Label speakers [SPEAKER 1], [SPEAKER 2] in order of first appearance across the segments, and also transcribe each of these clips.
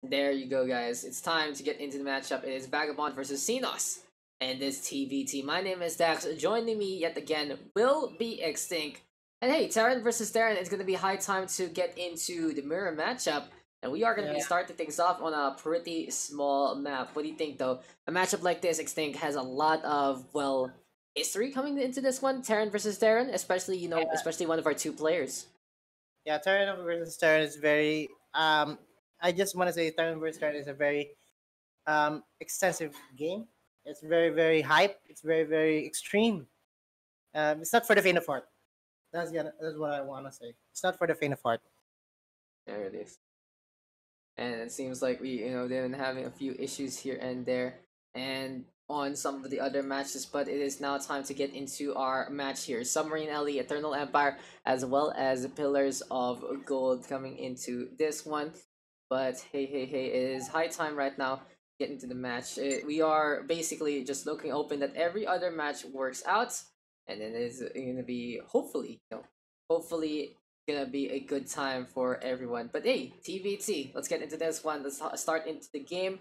[SPEAKER 1] There you go, guys. It's time to get into the matchup. It is Vagabond versus Xenos and this TVT. My name is Dax. Joining me yet again will be XtinC. And hey, Terran versus Terran, it's going to be high time to get into the mirror matchup. And we are going to be starting things off on a pretty small map. What do you think, though? A matchup like this, XtinC, has a lot of, well, history coming into this one. Terran versus Terran, especially, especially one of our two players.
[SPEAKER 2] Yeah, Terran versus Terran is very. I just want to say Terran versus Terran is a very extensive game. It's very hype. It's very extreme. It's not for the faint of heart. That's what I want to say. It's not for the faint of heart.
[SPEAKER 1] There it is. And it seems like they've been having a few issues here and there, and on some of the other matches. But it is now time to get into our match here: Submarine Ellie, Eternal Empire, as well as Pillars of Gold coming into this one. But hey, it is high time right now get into the match. We are basically just looking open that every other match works out, and then it's gonna be hopefully gonna be a good time for everyone. But hey, TVT, let's get into this one. Let's start into the game.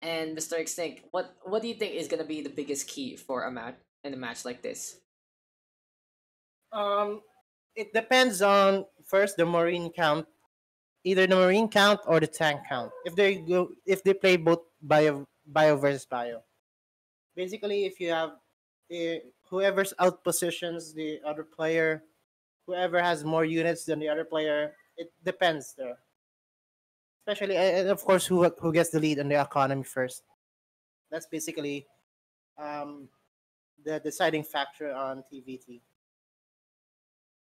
[SPEAKER 1] And Mr. XtinC, what do you think is gonna be the biggest key for a match like this?
[SPEAKER 2] It depends on first the Marine count, either the Marine count or the tank count. If they play both bio versus bio. Basically, if you have whoever's out positions the other player, whoever has more units than the other player, it depends there. Especially, and of course, who gets the lead on the economy first. That's basically the deciding factor on TVT.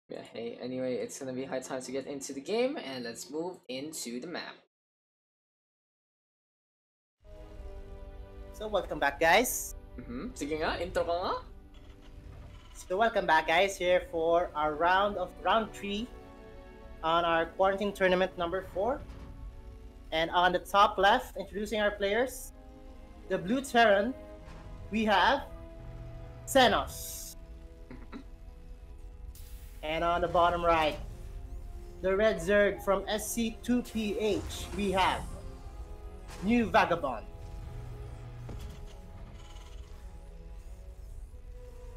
[SPEAKER 1] Yeah, hey, anyway, it's gonna be high time to get into the game, and let's move into the map.
[SPEAKER 2] So welcome back, guys.
[SPEAKER 1] Sige nga, intro ka nga.
[SPEAKER 2] So welcome back, guys, here for our round 3 on our quarantine tournament number 4. And on the top left, introducing our players, the blue Terran, we have Xenos. And on the bottom right, the red Zerg from SCPH, we have NewVagabond.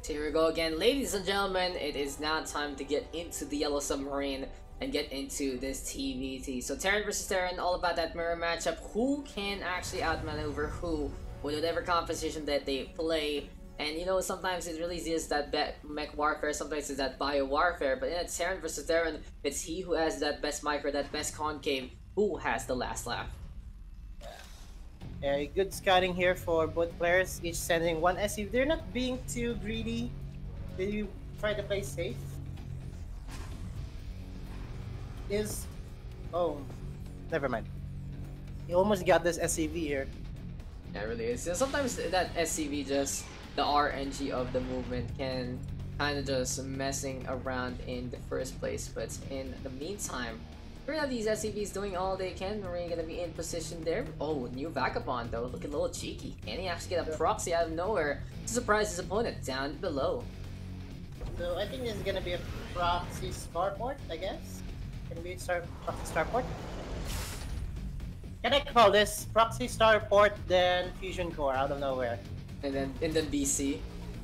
[SPEAKER 1] Here we go again, ladies and gentlemen. It is now time to get into the Yellow Submarine and get into this TVT. So Terran versus Terran, all about that mirror matchup. Who can actually outmaneuver who with whatever composition that they play. And sometimes it really is that mech warfare, sometimes it's that bio warfare. But in a Terran versus Terran, it's he who has that best micro, that best concave, who has the last laugh.
[SPEAKER 2] Good scouting here for both players, each sending one SC. They're not being too greedy. They try to play safe. Never mind. He almost got this SCV here.
[SPEAKER 1] Yeah, it really is. Sometimes that SCV, just the RNG of the movement, can kind of just messing around in the first place. But in the meantime, we're not these SCVs doing all they can. We're gonna be in position there. Oh, NewVagabond though, looking a little cheeky. Can he actually get a proxy out of nowhere to surprise his opponent down below?
[SPEAKER 2] So I think this is gonna be a proxy starport, I guess. Can we start proxy starport? Can I call this proxy starport then fusion core out of nowhere?
[SPEAKER 1] And then BC.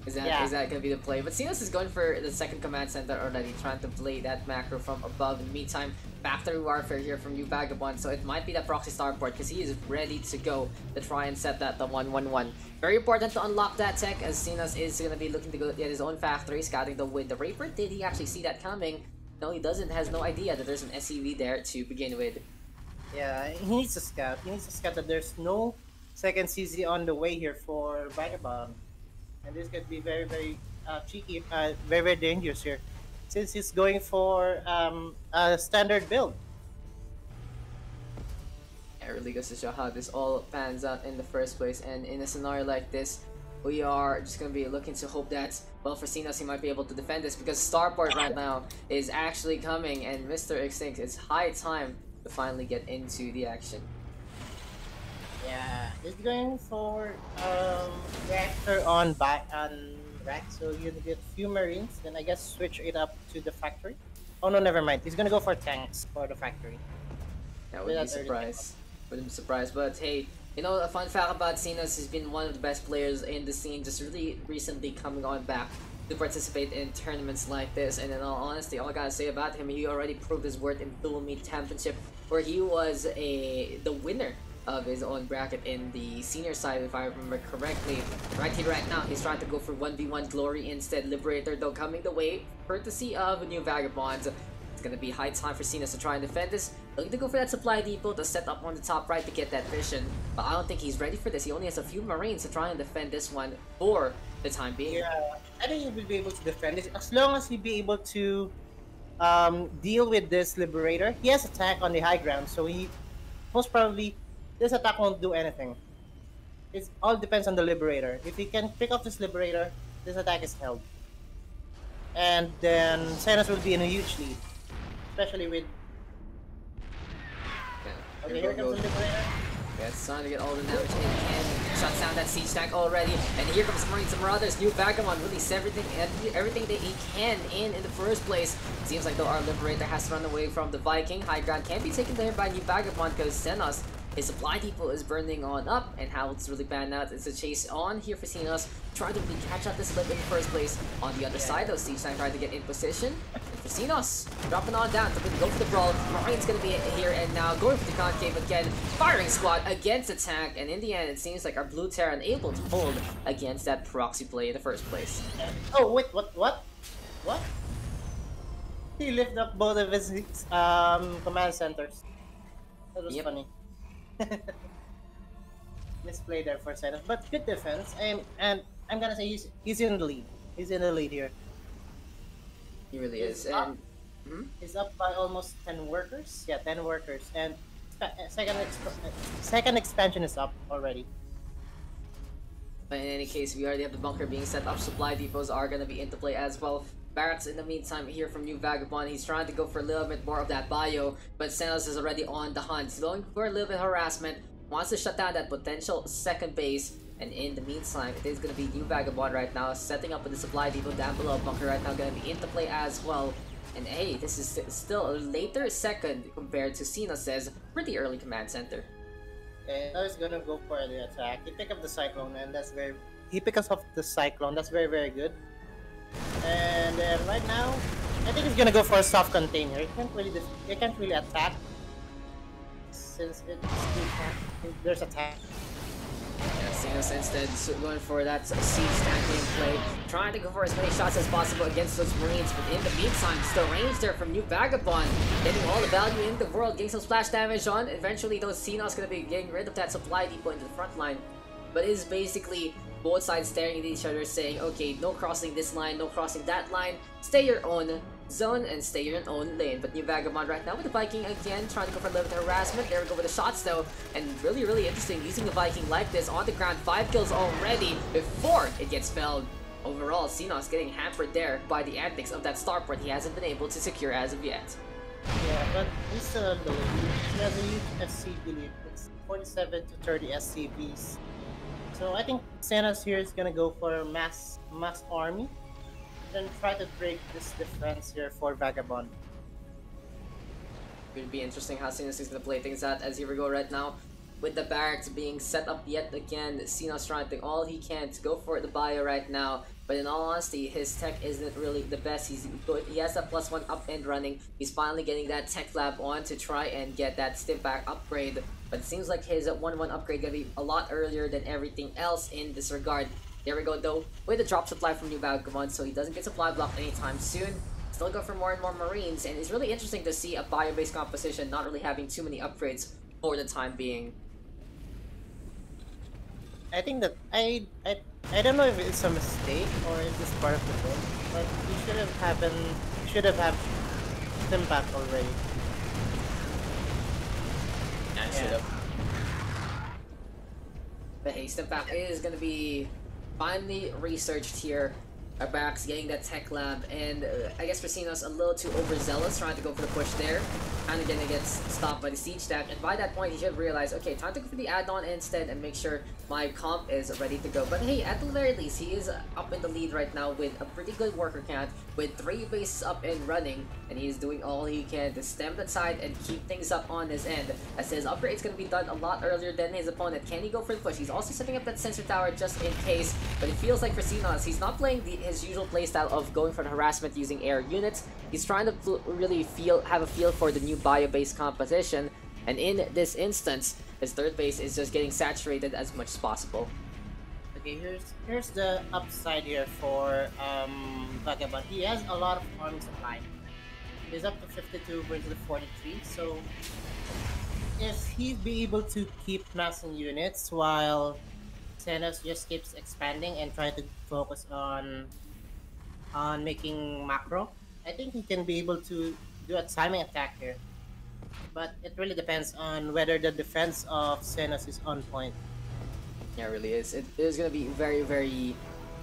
[SPEAKER 1] Is that gonna be the play? But Xenos is going for the second command center already, trying to play that macro from above. In the meantime, factory warfare here from NewVagabond, so it might be the proxy starport because he is ready to go to try and set that the 1-1-1. Very important to unlock that tech, as Xenos is gonna be looking to go get his own factory, scouting with the Raper. Did he actually see that coming? No, he doesn't. Has no idea that there's an SCV there to begin with.
[SPEAKER 2] Yeah, he needs to scout. He needs to scout that there's no second CZ on the way here for Vagabond. And this could be very cheeky, very dangerous here, since he's going for a standard build.
[SPEAKER 1] It really goes to show how this all pans out in the first place. And in a scenario like this, we are just going to be looking to hope that, well, for Xenos, he might be able to defend this, because Starport right now is actually coming, and Mr. XtinC, it's high time to finally get into the action.
[SPEAKER 2] Yeah, he's going for reactor on rack, so you get a few marines, then I guess switch it up to the factory. Oh no, never mind. He's gonna go for tanks for the factory.
[SPEAKER 1] That would be a surprise. Wouldn't be surprised. But hey, you know, a fun fact about Xenos, he's been one of the best players in the scene, just really recently coming on back to participate in tournaments like this. And in all honesty, all I gotta say about him, he already proved his worth in Dual Meet Championship, where he was the winner of his own bracket in the senior side, if I remember correctly. Right here, right now, he's trying to go for 1v1 Glory instead. Liberator, though, coming the way, courtesy of NewVagabond. It's gonna be high time for Xenos to try and defend this. Looking to go for that supply depot to set up on the top right to get that vision. But I don't think he's ready for this. He only has a few Marines to try and defend this one for the time being.
[SPEAKER 2] Yeah, I think he will be able to defend this as long as he be able to deal with this Liberator. He has attack on the high ground, so he most probably this attack won't do anything. It all depends on the Liberator. If he can pick off this Liberator, this attack is held. And then Xenos will be in a huge lead. Especially with...
[SPEAKER 1] Yeah.
[SPEAKER 2] Okay, here comes the Liberator.
[SPEAKER 1] Yeah, it's trying to get all the damage in hand. Shuts down that siege tank already. And here comes Marines and Marauders. NewVagabond release everything that he can in the first place. Seems like though our Liberator has to run away from the Viking. High ground can be taken there by NewVagabond because Xenos, his supply depot is burning on up, and how it's really panned out is a chase on here for Xenos, trying to really catch up this lip in the first place. On the other side, though, Siege Tank trying to get in position. And for Xenos, dropping on down to go for the brawl. Marine's gonna be here and now going for the concave again. Firing squad against the tank, and in the end, it seems like our Blue Terra unable to hold against that proxy play in the first place.
[SPEAKER 2] Oh wait, what? He lifted up both of his command centers. That was funny. Misplay there for Xenos, but good defense. And I'm gonna say he's in the lead. He's in the lead here.
[SPEAKER 1] He really is.
[SPEAKER 2] Up,
[SPEAKER 1] and
[SPEAKER 2] he's up by almost 10 workers. Yeah, 10 workers. And second expansion is up already.
[SPEAKER 1] But in any case, we already have the bunker being set up. Supply depots are gonna be into play as well. Barracks in the meantime here from NewVagabond. He's trying to go for a little bit more of that bio, but Xenos is already on the hunt. He's going for a little bit of harassment, wants to shut down that potential second base, and in the meantime, it is going to be NewVagabond right now, setting up with the supply depot down below. Bunker right now going to be into play as well. And hey, this is still a later second compared to Xenos' pretty early command center.
[SPEAKER 2] And now he's gonna go for the attack. He picked up the Cyclone, and that's very... He picked up the Cyclone, that's very, very good. And then right now, I think he's gonna go for a soft container. He can't really attack since there's attack.
[SPEAKER 1] Yeah, Xenos instead going for that siege tank gameplay, trying to go for as many shots as possible against those Marines, but in the meantime, still range there from NewVagabond, getting all the value in the world, getting some splash damage on. Eventually, those Xenos gonna be getting rid of that supply depot into the front line, but it is basically both sides staring at each other saying, okay, no crossing this line, no crossing that line, stay your own zone and stay your own lane. But NewVagabond right now with the Viking again, trying to go for a little bit of harassment. There we go with the shots though, and really, really interesting using the Viking like this on the ground. 5 kills already before it gets felled. Overall, Xenos getting hampered there by the antics of that starport he hasn't been able to secure as of yet.
[SPEAKER 2] Yeah, but he's still on the lead. He has a huge SCP lead. It's 47 to 30 SCPs. So I think Xenos here is gonna go for mass army, then try to break this defense here for Vagabond.
[SPEAKER 1] It would be interesting how Xenos is gonna play things out, as here we go right now with the barracks being set up yet again. Xenos trying to do all he can to go for the bio right now, but in all honesty, his tech isn't really the best. He has that +1 up and running. He's finally getting that tech lab on to try and get that Stimpak upgrade, but it seems like his 1-1 upgrade gonna be a lot earlier than everything else in this regard. There we go though, with the drop supply from NewVagabond, so he doesn't get supply blocked anytime soon. Still go for more and more Marines, and it's really interesting to see a bio-based composition not really having too many upgrades for the time being.
[SPEAKER 2] I think that I don't know if it's a mistake or is this part of the game, but he should have had Stimpak already.
[SPEAKER 1] I should have. But hey, Stimpak is gonna be finally researched here Backs getting that tech lab, and I guess for Xenos a little too overzealous, trying to go for the push there. Kind of gonna get stopped by the siege stack, and by that point he should realize, okay, time to go for the add-on instead and make sure my comp is ready to go. But hey, at the very least, he is up in the lead right now with a pretty good worker count, with 3 bases up and running, and he's doing all he can to stem that side and keep things up on his end, as his upgrade's gonna be done a lot earlier than his opponent. Can he go for the push? He's also setting up that sensor tower just in case, but it feels like for Xenos, he's not playing his usual playstyle of going for the harassment using air units. He's trying to really have a feel for the new bio-based composition, and in this instance, his third base is just getting saturated as much as possible.
[SPEAKER 2] Okay, here's the upside here for Vagabond. He has a lot of army supply. He's up to 52 versus 43, so if he'd be able to keep massing units while Xenos just keeps expanding and trying to focus on making macro, I think he can be able to do a timing attack here. But it really depends on whether the defense of Xenos is on point.
[SPEAKER 1] Yeah, it really is. It is going to be very, very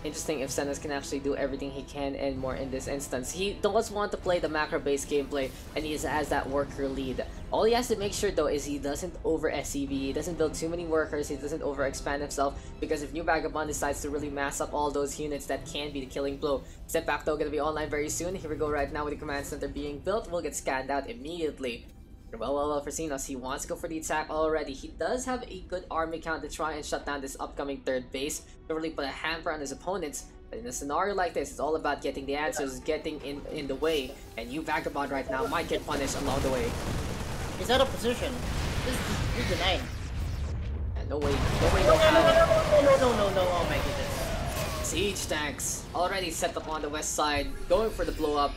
[SPEAKER 1] interesting if Xenos can actually do everything he can and more in this instance. He does want to play the macro-based gameplay, and he has that worker lead. All he has to make sure though is he doesn't over SCV, he doesn't build too many workers, he doesn't overexpand himself, because if NewVagabond decides to really mass up all those units, that can be the killing blow. Step back though, gonna be online very soon. Here we go right now with the command center being built. We'll get scanned out immediately. Well, for Xenos, he wants to go for the attack already. He does have a good army count to try and shut down this upcoming third base, to really put a hamper on his opponents. But in a scenario like this, it's all about getting the answers, getting in the way, and NewVagabond right now might get punished along the way.
[SPEAKER 2] He's out of position. He's denied.
[SPEAKER 1] And no way, no,
[SPEAKER 2] oh my goodness.
[SPEAKER 1] Siege tanks already set up on the west side, going for the blow up.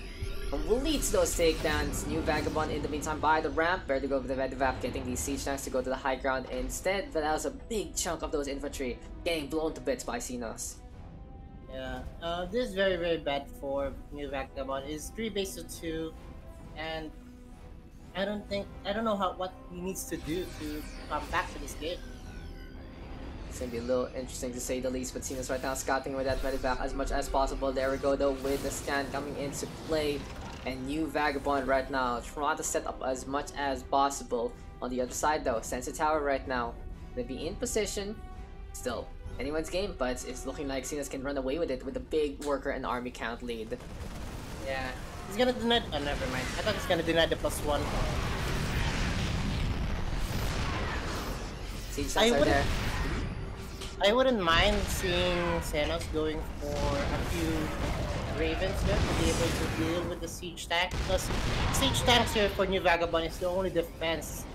[SPEAKER 1] And will lead to those takedowns. NewVagabond in the meantime by the ramp, ready to go with the Medevap, getting these siege tanks to go to the high ground instead. But that was a big chunk of those infantry getting blown to bits by Xenos.
[SPEAKER 2] Yeah, this is very, very bad for NewVagabond. It's 3 base to 2, and I don't know what he needs to do to come back to this game.
[SPEAKER 1] It's gonna be a little interesting to say the least, but Xenos right now scouting with that Medevap as much as possible. There we go though with the scan coming into play. And NewVagabond right now trying to set up as much as possible. On the other side though, Sensor Tower right now gonna be in position. Still, anyone's game, but it's looking like Xenos can run away with it with a big worker and army count lead.
[SPEAKER 2] Yeah, he's gonna deny. Oh, never mind. I thought he's gonna deny the +1.
[SPEAKER 1] Siege tanks are there.
[SPEAKER 2] I wouldn't mind seeing Xenos going for a few Ravens there to be able to deal with the siege tank, because siege tanks here for NewVagabond is the only defense,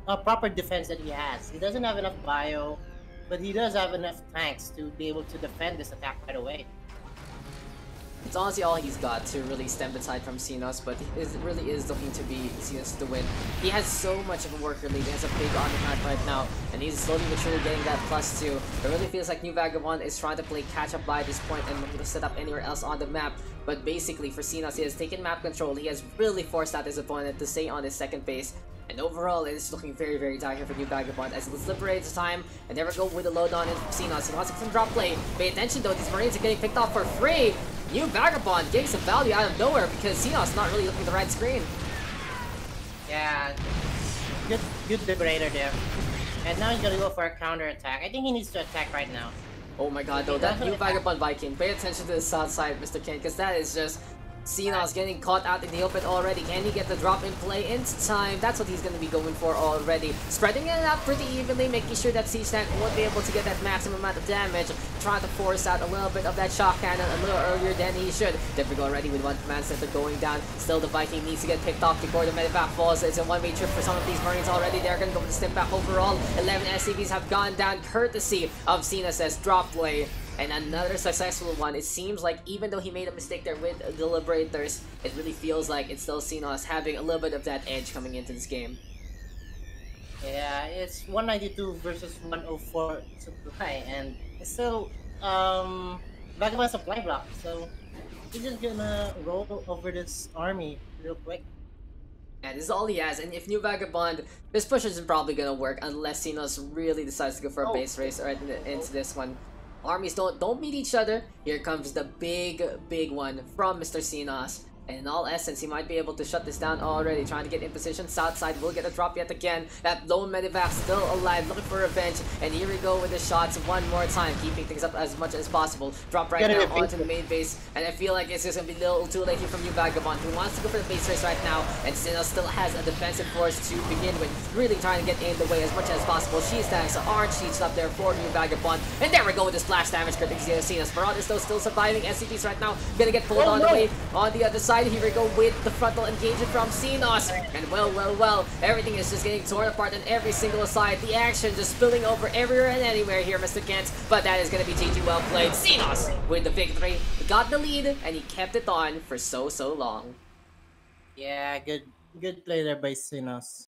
[SPEAKER 2] proper defense that he has. He doesn't have enough bio, but he does have enough tanks to be able to defend this attack right away.
[SPEAKER 1] It's honestly all he's got to really stem the tide from Xenos, but it really is looking to be Xenos to win. He has so much of a worker lead, he has a big army count right now, and he's slowly but surely getting that +2. It really feels like NewVagabond is trying to play catch up by this point and looking to set up anywhere else on the map. But basically for Xenos, he has taken map control, he has really forced out his opponent to stay on his second base. And overall, it is looking very, very dire here for NewVagabond as it's liberated time. And there we go with the load on in Xenos. He wants to drop play. Pay attention though, these Marines are getting picked off for free. NewVagabond getting some value out of nowhere because Xenos not really looking at the right screen.
[SPEAKER 2] Yeah, good liberator there. And now he's gonna go for a counter attack. I think he needs to attack right now.
[SPEAKER 1] Oh my god, though, that NewVagabond Viking. Pay attention to the south side, Mr. King, because that is just Xenos getting caught out in the open already. Can he get the drop in play in time? That's what he's going to be going for already. Spreading it out pretty evenly, making sure that Siege Tank won't be able to get that maximum amount of damage. Trying to force out a little bit of that shock cannon a little earlier than he should. There we go already with one command center going down. Still the Viking needs to get picked off before the medevac falls. It's a one-way trip for some of these Marines already. They're going to go for the step back overall. 11 SCVs have gone down courtesy of Xenos' drop play. And another successful one. It seems like even though he made a mistake there with the Liberators, it really feels like it's still Xenos having a little bit of that edge coming into this game.
[SPEAKER 2] Yeah, it's 192 versus 104 supply, and it's still Vagabond supply block, so he's just gonna roll over this army real quick.
[SPEAKER 1] Yeah, this is all he has, and if NewVagabond, this push isn't probably gonna work unless Xenos really decides to go for a base race right into this one. armies don't meet each other. Here comes the big one from Mr. Xenos. And in all essence, he might be able to shut this down already. Trying to get in position. Southside will get a drop yet again. That lone medevac still alive, looking for revenge. And here we go with the shots one more time, keeping things up as much as possible. Drop right now onto the main base. And I feel like it's just going to be a little too late here from NewVagabond, who wants to go for the base race right now. And Xenos still has a defensive force to begin with, really trying to get in the way as much as possible. She's Daks, orange sheets up there for NewVagabond. And there we go with the splash damage. Critic Xenos. Marauders though still surviving. SCPs right now gonna get pulled on the way. On the other side, here we go with the frontal engagement from Xenos. And well, everything is just getting torn apart on every single side. The action just spilling over everywhere and anywhere here, Mr. Kent. But that is gonna be GG well played. Xenos with the victory. Got the lead, and he kept it on for so long.
[SPEAKER 2] Yeah, good play there by Xenos.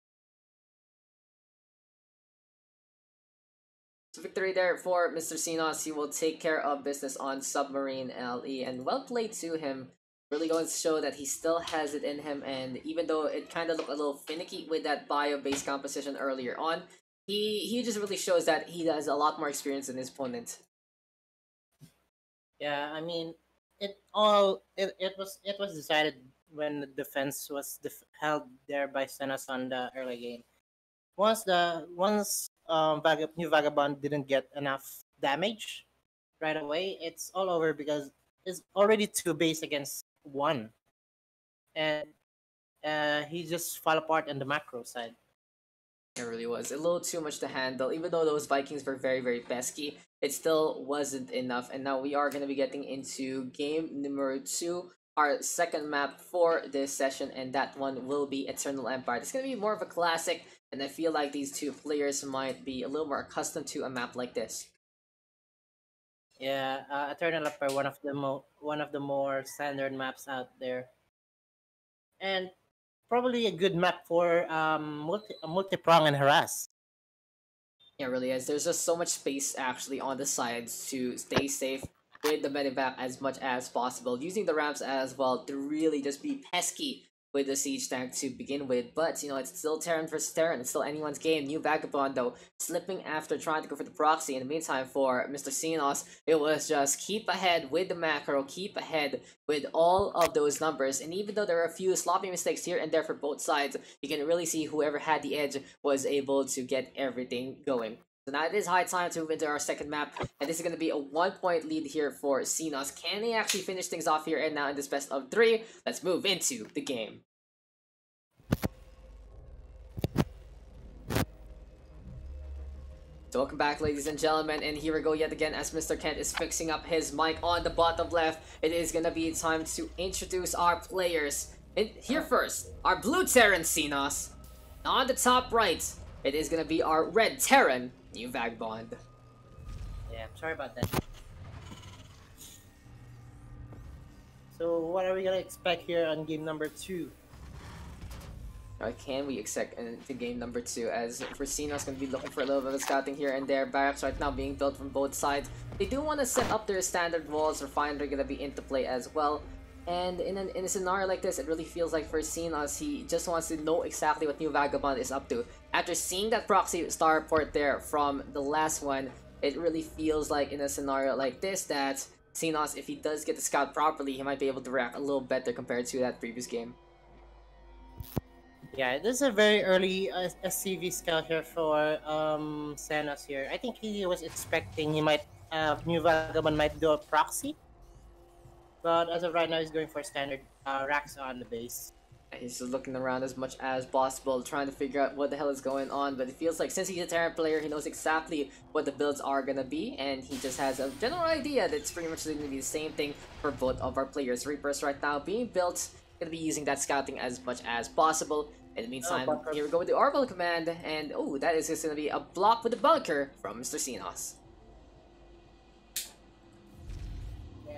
[SPEAKER 1] So victory there for Mr. Xenos. He will take care of business on Submarine LE, and well played to him. Really going to show that he still has it in him, and even though it kind of looked a little finicky with that bio-based composition earlier on, he just really shows that he has a lot more experience than his opponent.
[SPEAKER 2] Yeah, I mean, it was decided when the defense was held there by Xenos on the early game. Once NewVagabond didn't get enough damage right away, it's all over because it's already 2 base against 1, and he just fell apart on the macro side.
[SPEAKER 1] It really was a little too much to handle. Even though those Vikings were very pesky, it still wasn't enough. And now we are going to be getting into game number 2, our second map for this session, and that one will be Eternal Empire. It's going to be more of a classic, and I feel like these two players might be a little more accustomed to a map like this.
[SPEAKER 2] Yeah, Eternal Empire, one of the more standard maps out there, and probably a good map for multi-prong and harass.
[SPEAKER 1] Yeah, it really is. There's just so much space actually on the sides to stay safe with the medevac as much as possible, using the ramps as well to really just be pesky with the siege tank to begin with. But you know, it's still Terran versus Terran. It's still anyone's game. NewVagabond though slipping after trying to go for the proxy. In the meantime, for Mr. Xenos, it was just keep ahead with the macro, keep ahead with all of those numbers. And even though there are a few sloppy mistakes here and there for both sides, you can really see whoever had the edge was able to get everything going. So now it is high time to move into our second map, and this is going to be a 1-point lead here for Xenos. Can they actually finish things off here and now in this best of 3? Let's move into the game. So welcome back, ladies and gentlemen, and here we go yet again as Mr. Kent is fixing up his mic on the bottom left. It is going to be time to introduce our players. And here first, our blue Terran Xenos. On the top right, it is going to be our red Terran NewVagabond.
[SPEAKER 2] Yeah, sorry about that. So what are we gonna expect here on game number 2?
[SPEAKER 1] Can we expect into game number 2? As for Xenos, going to be looking for a little bit of scouting here and there. Barracks right now being built from both sides. They do want to set up their standard walls. Refinery going to be into play as well. And in a scenario like this, it really feels like for Xenos, he just wants to know exactly what NewVagabond is up to. After seeing that proxy star report there from the last one, it really feels like in a scenario like this that Xenos, if he does get the scout properly, he might be able to react a little better compared to that previous game.
[SPEAKER 2] Yeah, this is a very early SCV scout here for Xenos here. I think he was expecting NewVagabond might do a proxy. But as of right now, he's going for standard racks on the base.
[SPEAKER 1] He's just looking around as much as possible, trying to figure out what the hell is going on. But it feels like since he's a Terran player, he knows exactly what the builds are going to be. And he just has a general idea that it's pretty much going to be the same thing for both of our players. Reapers right now being built, going to be using that scouting as much as possible. In the meantime, here we go with the Orbital Command. And oh, that is just going to be a block with the bunker from Mr. Xenos.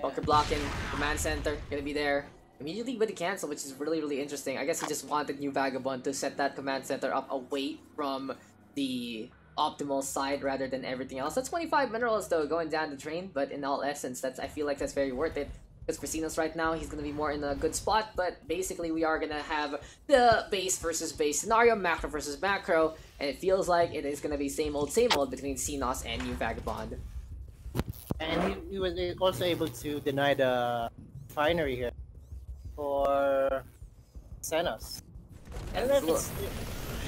[SPEAKER 1] Bunker blocking, command center, gonna be there. Immediately with the cancel, which is really interesting. I guess he just wanted NewVagabond to set that command center up away from the optimal side rather than everything else. That's 25 minerals though going down the drain, but in all essence, I feel like that's very worth it. Because for Xenos right now, he's gonna be more in a good spot, but basically we are gonna have the base versus base scenario, macro versus macro, and it feels like it is gonna be same old between Xenos and NewVagabond.
[SPEAKER 2] And he was also able to deny the refinery here for Xenos. I don't know if it's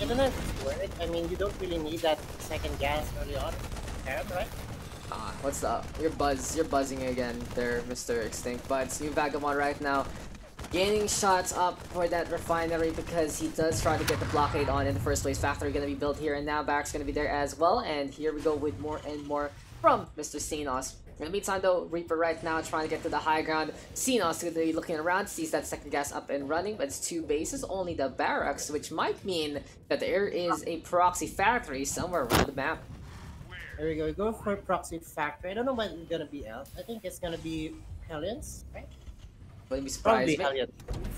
[SPEAKER 2] I don't know if it's worth it. I mean, you don't really need that second gas early on. Arab, right?
[SPEAKER 1] What's up? You're buzzing again there, Mr. XtinC. But it's NewVagabond right now, gaining shots up for that refinery because he does try to get the blockade on in the first place. Factory gonna be built here, and now Back's gonna be there as well. And here we go with more and more from Mr. Xenos. In the meantime though, Reaper right now trying to get to the high ground. Xenos gonna be looking around, sees that second gas up and running, but it's 2 bases, only the barracks, which might mean that there is a proxy factory somewhere around the map.
[SPEAKER 2] There we go. We go for proxy factory. I don't know what it's gonna be else. I think it's gonna be Hellions, right?
[SPEAKER 1] Wouldn't be surprised.
[SPEAKER 2] Probably Hellions.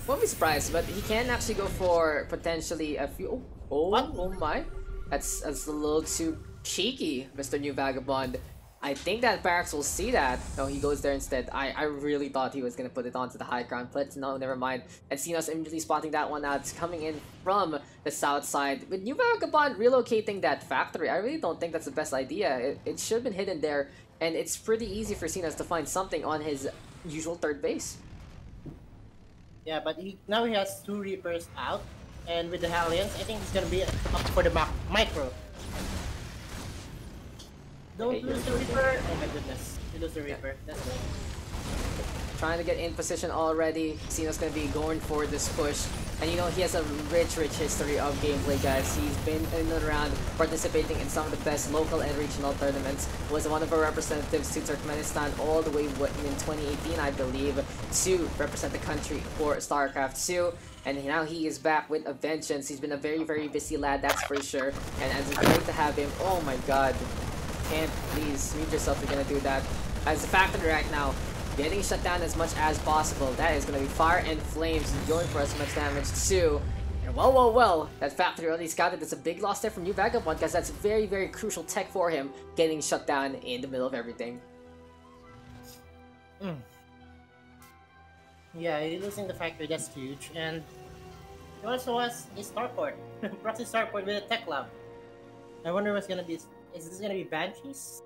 [SPEAKER 1] Won't be surprised, but he can actually go for potentially a few. Oh my, that's a little too cheeky, Mr. NewVagabond. I think that Barracks will see that. No, he goes there instead. I really thought he was gonna put it onto the high ground, but no, never mind. And Xenos immediately spotting that one out. It's coming in from the south side. With NewVagabond relocating that factory, I really don't think that's the best idea. It should have been hidden there, and it's pretty easy for Xenos to find something on his usual third base.
[SPEAKER 2] Yeah, but now he has 2 Reapers out, and with the Hellions, I think it's gonna be up for the micro. Don't lose the Reaper! Oh my goodness, you lose the Reaper. That's good.
[SPEAKER 1] Trying to get in position already. Xenos gonna be going for this push. And you know, he has a rich history of gameplay, guys. He's been in and around participating in some of the best local and regional tournaments. Was one of our representatives to Turkmenistan all the way in 2018, I believe, to represent the country for StarCraft 2. And now he is back with a vengeance. He's been a very busy lad, that's for sure. And it's great to have him. Oh my god. Can't please mute yourself if you're gonna do that. As the factory right now, getting shut down as much as possible. That is gonna be fire and flames going for as much damage too. And well, that factory already scouted. That's a big loss there from NewVagabond because that's very crucial tech for him, getting shut down in the middle of everything.
[SPEAKER 2] Yeah, losing the factory, that's huge. And he also has a starport. Proxy starport with a tech lab. I wonder what's gonna be. Is this gonna be Banshees?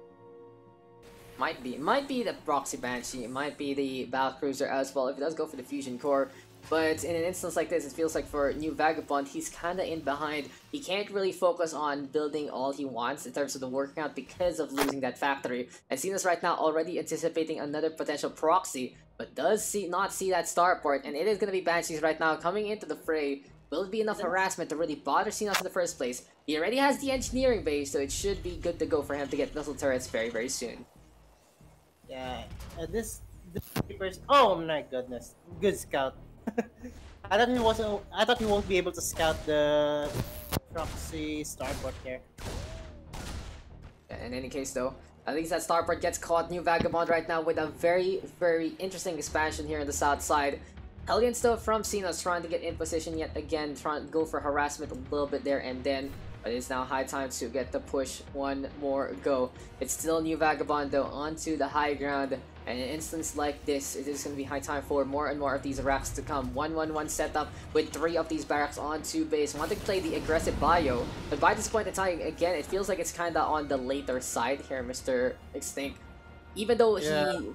[SPEAKER 1] Might be the proxy Banshee. It might be the Battlecruiser as well if it does go for the fusion core. But in an instance like this, it feels like for NewVagabond, he's kinda in behind. He can't really focus on building all he wants in terms of the working out because of losing that factory. And Xenos right now already anticipating another potential proxy, but does not see that starport, and it is gonna be Banshees right now coming into the fray. Will it be enough harassment to really bother Xenos in the first place? He already has the engineering base, so it should be good to go for him to get missile turrets very soon.
[SPEAKER 2] Yeah, this Reapers. Oh my goodness, good scout. I thought he won't be able to scout the proxy starport here.
[SPEAKER 1] In any case, though, at least that starport gets caught. NewVagabond right now with a very interesting expansion here on the south side. Hellion still from Xenos trying to get in position yet again, trying to go for harassment a little bit there and then. But it's now high time to get the push one more go. It's still NewVagabond though onto the high ground. And in an instance like this, it is going to be high time for more and more of these racks to come. 1-1-1 setup with 3 of these barracks onto base. Want to play the aggressive bio. But by this point in time, again, it feels like it's kind of on the later side here, Mr. XtinC. Even though he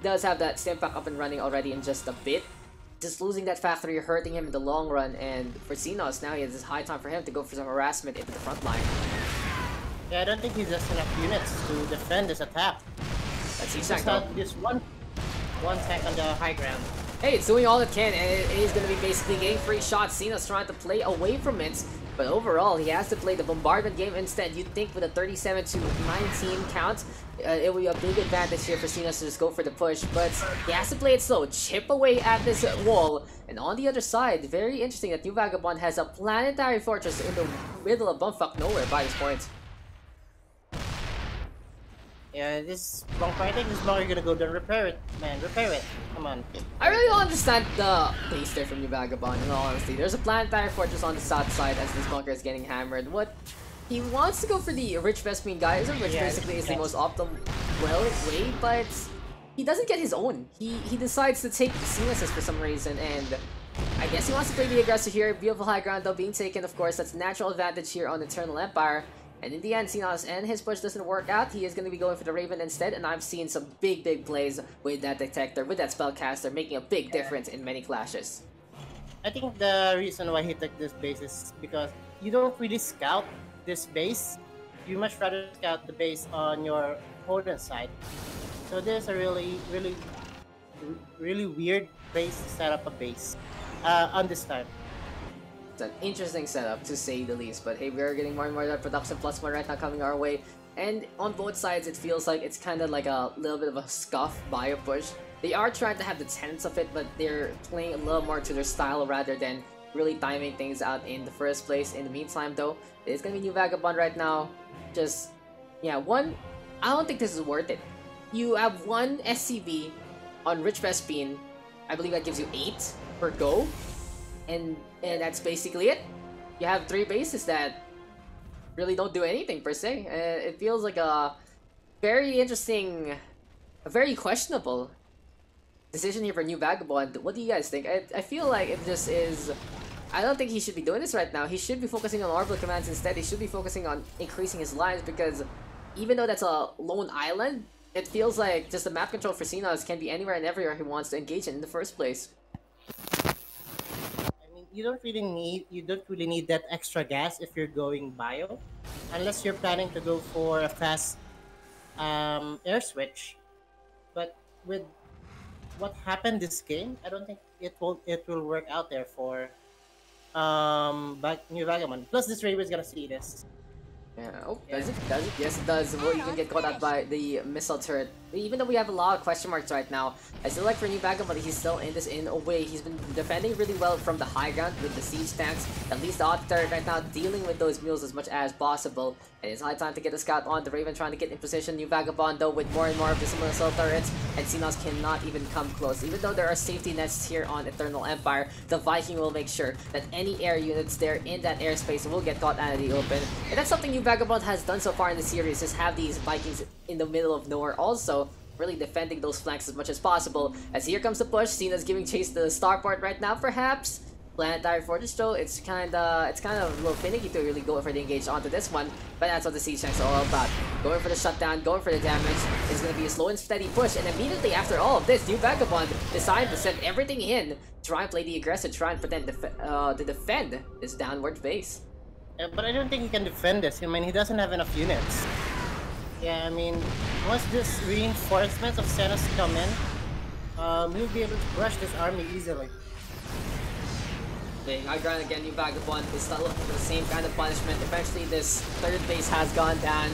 [SPEAKER 1] does have that Stimpack up and running already in just a bit. Just losing that factory hurting him in the long run, and for Xenos, now it's high time for him to go for some harassment into the front line.
[SPEAKER 2] Yeah, I don't think he has enough units to defend this attack.
[SPEAKER 1] That's
[SPEAKER 2] just not just one tank on the high ground.
[SPEAKER 1] Hey, it's doing all it can, and it is going to be basically getting free shots. Xenos trying to play away from it, but overall, he has to play the bombardment game instead. You'd think with a 37-19 count, it would be a big advantage here for Xenos to just go for the push, but he has to play it slow, chip away at this wall. And on the other side, very interesting that NewVagabond has a planetary fortress in the middle of bumfuck nowhere by this point.
[SPEAKER 2] Yeah, this bunker, I think this bunker gonna go down. Repair it, man, repair it. Come on.
[SPEAKER 1] I really don't understand the base there from NewVagabond, in all honesty. There's a planetary fortress on the south side as this bunker is getting hammered. What? He wants to go for the rich Vespine guy, which basically is the most optimal way, but he doesn't get his own. He decides to take the Xenos for some reason, and I guess he wants to play the aggressor here. Beautiful high ground though being taken, of course. That's natural advantage here on Eternal Empire. And in the end, Xenos and his push doesn't work out. He is going to be going for the Raven instead, and I've seen some big plays with that Detector, with that Spellcaster, making a big difference in many clashes.
[SPEAKER 2] I think the reason why he took this base is because you don't really scout this base. You much rather scout the base on your opponent's side. So there's a really weird place to set up a base on this time.
[SPEAKER 1] It's an interesting setup, to say the least, but hey, we're getting more and more of that production plus one right now coming our way, and on both sides it feels like it's kind of like a little bit of a scuff bio push. They are trying to have the tenets of it, but they're playing a little more to their style rather than really timing things out in the first place. In the meantime though, it's gonna be NewVagabond right now. Just, yeah, I don't think this is worth it. You have one SCV on Rich Vespine, I believe that gives you 8 per go, and that's basically it. You have 3 bases that really don't do anything per se. It feels like a very interesting, a very questionable decision here for NewVagabond. What do you guys think? I feel like it just is. I don't think he should be doing this right now. He should be focusing on orbital commands instead. He should be focusing on increasing his lines, because even though that's a lone island, it feels like just the map control for Xenos can be anywhere and everywhere he wants to engage in the first place.
[SPEAKER 2] I mean, you don't really need that extra gas if you're going bio, unless you're planning to go for a fast air switch. But with what happened this game, I don't think it will work out there for NewVagabond. Plus, this Raven is gonna see this.
[SPEAKER 1] Yeah. Oh, does it? Does it? Yes, it does. Will even get caught out by the missile turret. Even though we have a lot of question marks right now, I still like for NewVagabond, he's still in this in a way. He's been defending really well from the high ground with the siege tanks. At least the auto turret right now dealing with those mules as much as possible. And it's high time to get a scout on the Raven, trying to get in position. NewVagabond though with more and more of the missile turrets, and Xenos cannot even come close. Even though there are safety nets here on Eternal Empire, the Viking will make sure that any air units there in that airspace will get caught out of the open. And that's something NewVagabond has done so far in the series, is have these Vikings in the middle of nowhere, also really defending those flanks as much as possible. As here comes the push, Cena's giving chase to the starport right now, perhaps. Planetary Fortress though, it's kind of a little finicky to really go for the engage onto this one, but that's what the siege tanks are all about. Going for the shutdown, going for the damage. It's going to be a slow and steady push, and immediately after all of this, NewVagabond decided to send everything in, try and play the aggressor, try and pretend to defend this downward base.
[SPEAKER 2] Yeah, but I don't think he can defend this. I mean, he doesn't have enough units. Yeah, I mean, once this reinforcements of Xenos come in, we'll be able to crush this army easily.
[SPEAKER 1] High ground again, NewVagabond is still looking for the same kind of punishment. Eventually, this third base has gone down.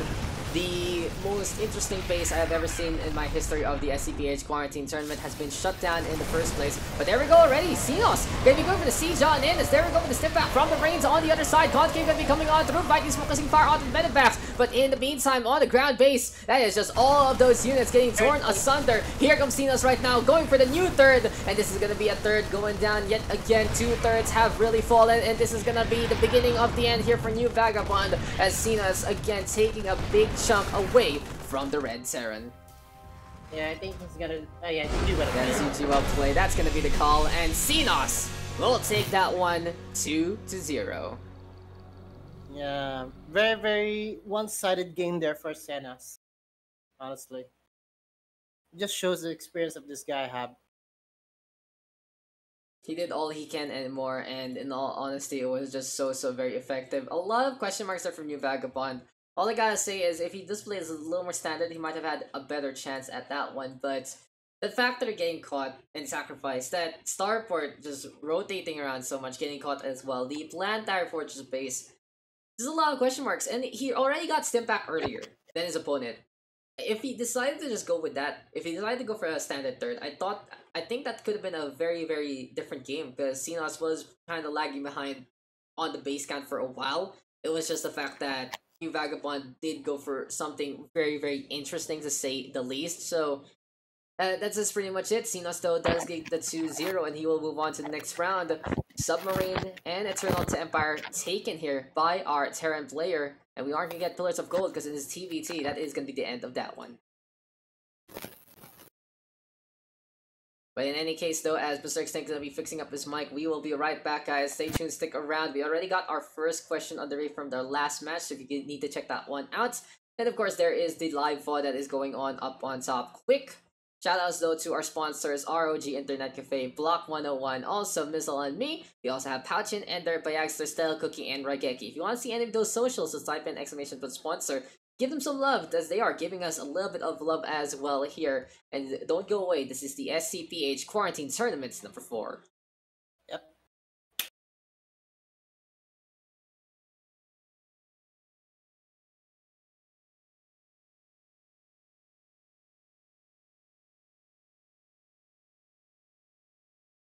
[SPEAKER 1] The most interesting base I have ever seen in my history of the SCPH quarantine tournament has been shut down in the first place. But there we go already. Xenos gonna be going for the siege on in. As there we go with the step back from the Reigns on the other side. Concave gonna be coming on through. Vikings focusing fire onto the medevacs. But in the meantime, on the ground base, that is just all of those units getting torn asunder. Here comes Xenos right now, going for the new third. And this is gonna be a third going down yet again. 2 thirds have really fallen. And this is gonna be the beginning of the end here for NewVagabond, as Xenos again taking a big chunk away from the Red Saren.
[SPEAKER 2] Yeah, I think he's gonna. Yeah, you better.
[SPEAKER 1] That's UG well play. That's gonna be the call, and Xenos will take that one 2-0.
[SPEAKER 2] Yeah, very one-sided game there for Xenos. Honestly, it just shows the experience of this guy have.
[SPEAKER 1] He did all he can and more, and in all honesty, it was just so very effective. A lot of question marks there from NewVagabond. All I gotta say is, if he displays a little more standard, he might have had a better chance at that one, but the fact that they're getting caught and sacrificed, that starport just rotating around so much, getting caught as well, the Planetary Fortress base, there's a lot of question marks, and he already got stim back earlier than his opponent. If he decided to just go with that, if he decided to go for a standard third, I think that could have been a very different game, because Xenos was kind of lagging behind on the base count for a while. It was just the fact that NewVagabond did go for something very interesting, to say the least. So that's just pretty much it. Xenos though does get the 2-0, and he will move on to the next round. Submarine and Eternal Empire taken here by our Terran player, and we aren't gonna get Pillars of Gold because it is TVT. That is gonna be the end of that one. But in any case, though, as Mr. XtinC is going to be fixing up his mic, we will be right back, guys. Stay tuned, stick around. We already got our first question on the way from their last match, so if you need to check that one out. And of course, there is the live VOD that is going on up on top. Quick shoutouts, though, to our sponsors, ROG Internet Cafe, Block 101, also Missile and Me. We also have Pouchin, Ender, Bayagster, Stella Cookie, and Rageki. If you want to see any of those socials, just type in ! Sponsor. Give them some love, as they are giving us a little bit of love as well here. And don't go away, this is the SCPH Quarantine Tournaments number 4.